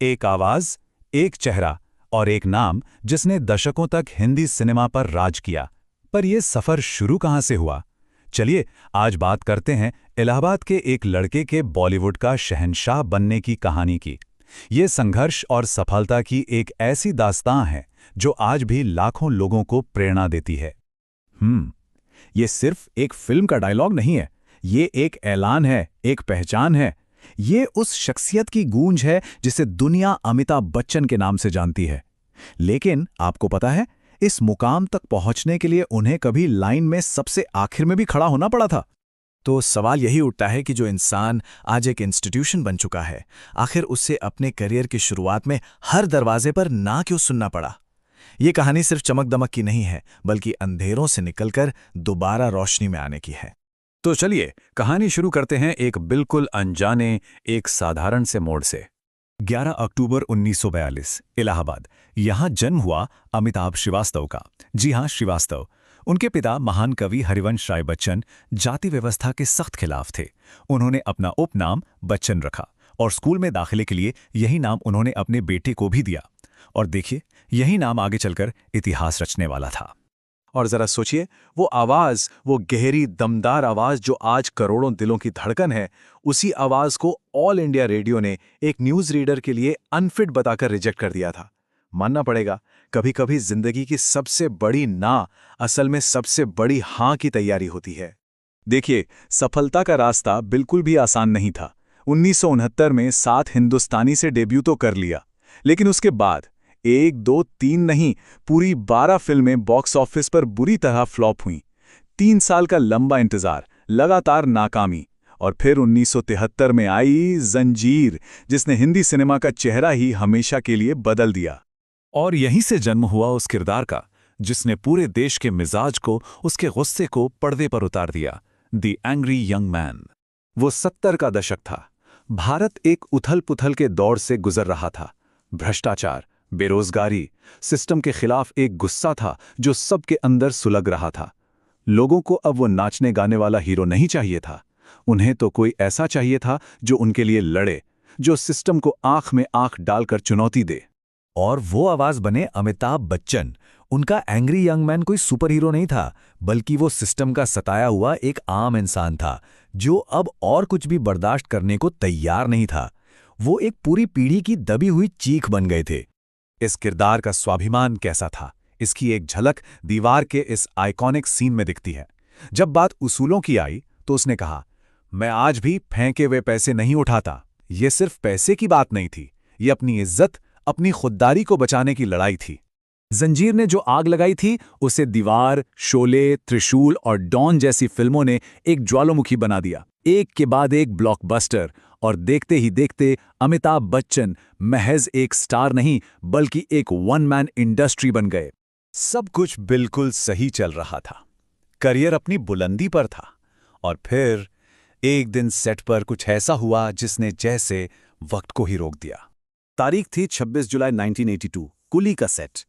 एक आवाज, एक चेहरा और एक नाम जिसने दशकों तक हिंदी सिनेमा पर राज किया। पर यह सफर शुरू कहां से हुआ? चलिए आज बात करते हैं इलाहाबाद के एक लड़के के बॉलीवुड का शहंशाह बनने की कहानी की। ये संघर्ष और सफलता की एक ऐसी दास्तां है जो आज भी लाखों लोगों को प्रेरणा देती है। ये सिर्फ एक फिल्म का डायलॉग नहीं है, ये एक ऐलान है, एक पहचान है। ये उस शख्सियत की गूंज है जिसे दुनिया अमिताभ बच्चन के नाम से जानती है। लेकिन आपको पता है, इस मुकाम तक पहुंचने के लिए उन्हें कभी लाइन में सबसे आखिर में भी खड़ा होना पड़ा था। तो सवाल यही उठता है कि जो इंसान आज एक इंस्टीट्यूशन बन चुका है, आखिर उससे अपने करियर की शुरुआत में हर दरवाजे पर ना क्यों सुनना पड़ा? ये कहानी सिर्फ चमक दमक की नहीं है, बल्कि अंधेरों से निकलकर दोबारा रोशनी में आने की है। तो चलिए कहानी शुरू करते हैं एक बिल्कुल अनजाने, एक साधारण से मोड़ से। 11 अक्टूबर 1942, इलाहाबाद। यहाँ जन्म हुआ अमिताभ श्रीवास्तव का। जी हाँ, श्रीवास्तव। उनके पिता महान कवि हरिवंश राय बच्चन जाति व्यवस्था के सख्त खिलाफ थे। उन्होंने अपना उपनाम बच्चन रखा और स्कूल में दाखिले के लिए यही नाम उन्होंने अपने बेटे को भी दिया। और देखिए, यही नाम आगे चलकर इतिहास रचने वाला था। और जरा सोचिए, वो आवाज, वो गहरी दमदार आवाज जो आज करोड़ों दिलों की धड़कन है, उसी आवाज को ऑल इंडिया रेडियो ने एक न्यूज रीडर के लिए अनफिट बताकर रिजेक्ट कर दिया था। मानना पड़ेगा, कभी कभी जिंदगी की सबसे बड़ी ना असल में सबसे बड़ी हां की तैयारी होती है। देखिए, सफलता का रास्ता बिल्कुल भी आसान नहीं था। 1969 में 7 हिंदुस्तानी से डेब्यू तो कर लिया, लेकिन उसके बाद 1, 2, 3 नहीं, पूरी 12 फिल्में बॉक्स ऑफिस पर बुरी तरह फ्लॉप हुईं। 3 साल का लंबा इंतजार, लगातार नाकामी, और फिर 1973 में आई जंजीर, जिसने हिंदी सिनेमा का चेहरा ही हमेशा के लिए बदल दिया। और यहीं से जन्म हुआ उस किरदार का जिसने पूरे देश के मिजाज को, उसके गुस्से को पर्दे पर उतार दिया, द एंग्री यंग मैन। वो 70 का दशक था। भारत एक उथल-पुथल के दौर से गुजर रहा था। भ्रष्टाचार, बेरोजगारी, सिस्टम के खिलाफ एक गुस्सा था जो सबके अंदर सुलग रहा था। लोगों को अब वो नाचने गाने वाला हीरो नहीं चाहिए था। उन्हें तो कोई ऐसा चाहिए था जो उनके लिए लड़े, जो सिस्टम को आंख में आंख डालकर चुनौती दे। और वो आवाज बने अमिताभ बच्चन। उनका एंग्री यंग मैन कोई सुपर हीरो नहीं था, बल्कि वो सिस्टम का सताया हुआ एक आम इंसान था जो अब और कुछ भी बर्दाश्त करने को तैयार नहीं था। वो एक पूरी पीढ़ी की दबी हुई चीख बन गए थे। इस किरदार का स्वाभिमान कैसा था, इसकी एक झलक दीवार के इस आइकॉनिक सीन में दिखती है। जब बात उसूलों की आई तो उसने कहा, मैं आज भी फेंके हुए पैसे नहीं उठाता। ये सिर्फ पैसे की बात नहीं थी, ये अपनी इज्जत, अपनी खुददारी को बचाने की लड़ाई थी। जंजीर ने जो आग लगाई थी, उसे दीवार, शोले, त्रिशूल और डॉन जैसी फिल्मों ने एक ज्वालामुखी बना दिया। एक के बाद एक ब्लॉकबस्टर, और देखते ही देखते अमिताभ बच्चन महज एक स्टार नहीं, बल्कि एक वन मैन इंडस्ट्री बन गए। सब कुछ बिल्कुल सही चल रहा था, करियर अपनी बुलंदी पर था, और फिर एक दिन सेट पर कुछ ऐसा हुआ जिसने जैसे वक्त को ही रोक दिया। तारीख थी 26 जुलाई 1982, कुली का सेट।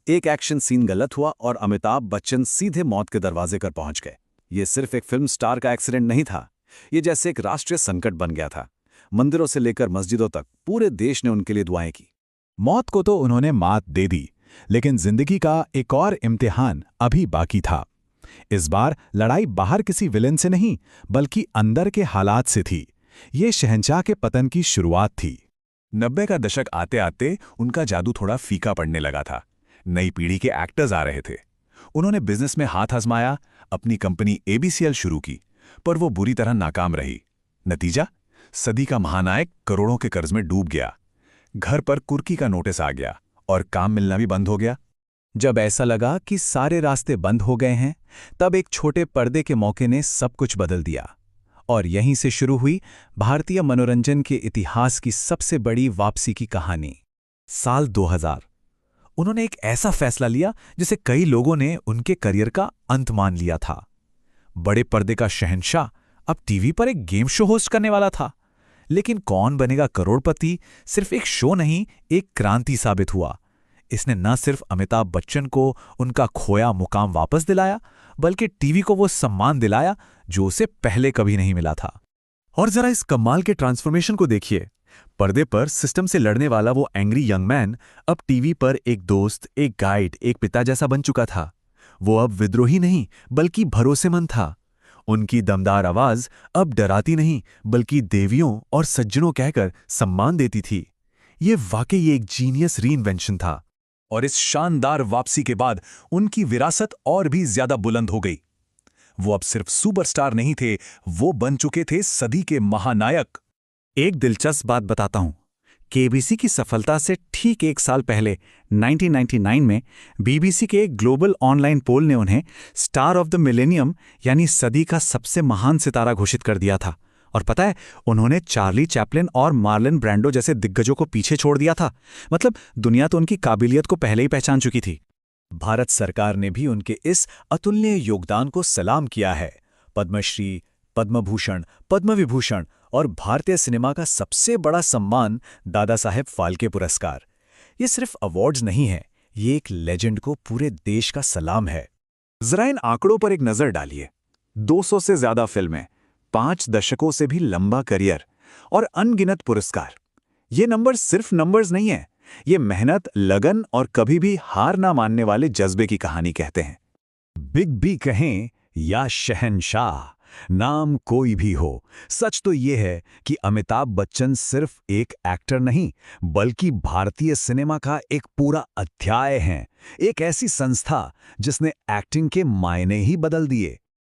एक एक्शन सीन गलत हुआ और अमिताभ बच्चन सीधे मौत के दरवाजे पर पहुंच गए। ये सिर्फ एक फिल्म स्टार का एक्सीडेंट नहीं था, ये जैसे एक राष्ट्रीय संकट बन गया था। मंदिरों से लेकर मस्जिदों तक पूरे देश ने उनके लिए दुआएं की। मौत को तो उन्होंने मात दे दी, लेकिन जिंदगी का एक और इम्तिहान अभी बाकी था। इस बार लड़ाई बाहर किसी विलेन से नहीं, बल्कि अंदर के हालात से थी। ये शहंशाह के पतन की शुरुआत थी। 90 का दशक आते आते उनका जादू थोड़ा फीका पड़ने लगा था। नई पीढ़ी के एक्टर्स आ रहे थे। उन्होंने बिजनेस में हाथ आजमाया, अपनी कंपनी ABCL शुरू की, पर वो बुरी तरह नाकाम रही। नतीजा, सदी का महानायक करोड़ों के कर्ज में डूब गया। घर पर कुर्की का नोटिस आ गया और काम मिलना भी बंद हो गया। जब ऐसा लगा कि सारे रास्ते बंद हो गए हैं, तब एक छोटे पर्दे के मौके ने सब कुछ बदल दिया। और यहीं से शुरू हुई भारतीय मनोरंजन के इतिहास की सबसे बड़ी वापसी की कहानी। साल 2000। उन्होंने एक ऐसा फैसला लिया जिसे कई लोगों ने उनके करियर का अंत मान लिया था। बड़े पर्दे का शहंशाह अब टीवी पर एक गेम शो होस्ट करने वाला था। लेकिन कौन बनेगा करोड़पति सिर्फ एक शो नहीं, एक क्रांति साबित हुआ। इसने न सिर्फ अमिताभ बच्चन को उनका खोया मुकाम वापस दिलाया, बल्कि टीवी को वो सम्मान दिलाया जो उसे पहले कभी नहीं मिला था। और जरा इस कमाल के ट्रांसफॉर्मेशन को देखिए। पर्दे पर सिस्टम से लड़ने वाला वो एंग्री यंग मैन अब टीवी पर एक दोस्त, एक गाइड, एक पिता जैसा बन चुका था। वो अब विद्रोही नहीं बल्कि भरोसेमंद था। उनकी दमदार आवाज अब डराती नहीं बल्कि देवियों और सज्जनों कहकर सम्मान देती थी। ये वाकई एक जीनियस रीइन्वेंशन था। और इस शानदार वापसी के बाद उनकी विरासत और भी ज्यादा बुलंद हो गई। वो अब सिर्फ सुपरस्टार नहीं थे, वो बन चुके थे सदी के महानायक। एक दिलचस्प बात बताता हूं। केबीसी की सफलता से ठीक एक साल पहले 1999 में बीबीसी के एक ग्लोबल ऑनलाइन पोल ने उन्हें स्टार ऑफ द मिलेनियम यानी सदी का सबसे महान सितारा घोषित कर दिया था। और पता है, उन्होंने चार्ली चैपलिन और मार्लन ब्रांडो जैसे दिग्गजों को पीछे छोड़ दिया था। मतलब दुनिया तो उनकी काबिलियत को पहले ही पहचान चुकी थी। भारत सरकार ने भी उनके इस अतुलनीय योगदान को सलाम किया है। पद्मश्री, पद्मभूषण, पद्मविभूषण और भारतीय सिनेमा का सबसे बड़ा सम्मान दादा साहेब फाल्के पुरस्कार। ये सिर्फ अवार्ड्स नहीं है, ये एक लेजेंड को पूरे देश का सलाम है। जरा इन आंकड़ों पर एक नजर डालिए। 200 से ज्यादा फिल्में, 5 दशकों से भी लंबा करियर और अनगिनत पुरस्कार। ये नंबर सिर्फ नंबर्स नहीं है, ये मेहनत, लगन और कभी भी हार ना मानने वाले जज्बे की कहानी कहते हैं। बिग बी कहें या शहंशाह, नाम कोई भी हो, सच तो ये है कि अमिताभ बच्चन सिर्फ एक एक्टर नहीं बल्कि भारतीय सिनेमा का एक पूरा अध्याय हैं। एक ऐसी संस्था जिसने एक्टिंग के मायने ही बदल दिए।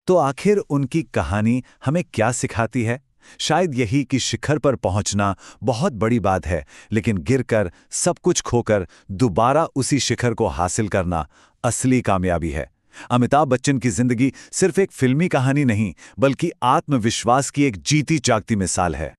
तो आखिर उनकी कहानी हमें क्या सिखाती है? शायद यही कि शिखर पर पहुंचना बहुत बड़ी बात है, लेकिन गिरकर, सब कुछ खोकर दोबारा उसी शिखर को हासिल करना असली कामयाबी है। अमिताभ बच्चन की जिंदगी सिर्फ एक फिल्मी कहानी नहीं बल्कि आत्मविश्वास की एक जीती जागती मिसाल है।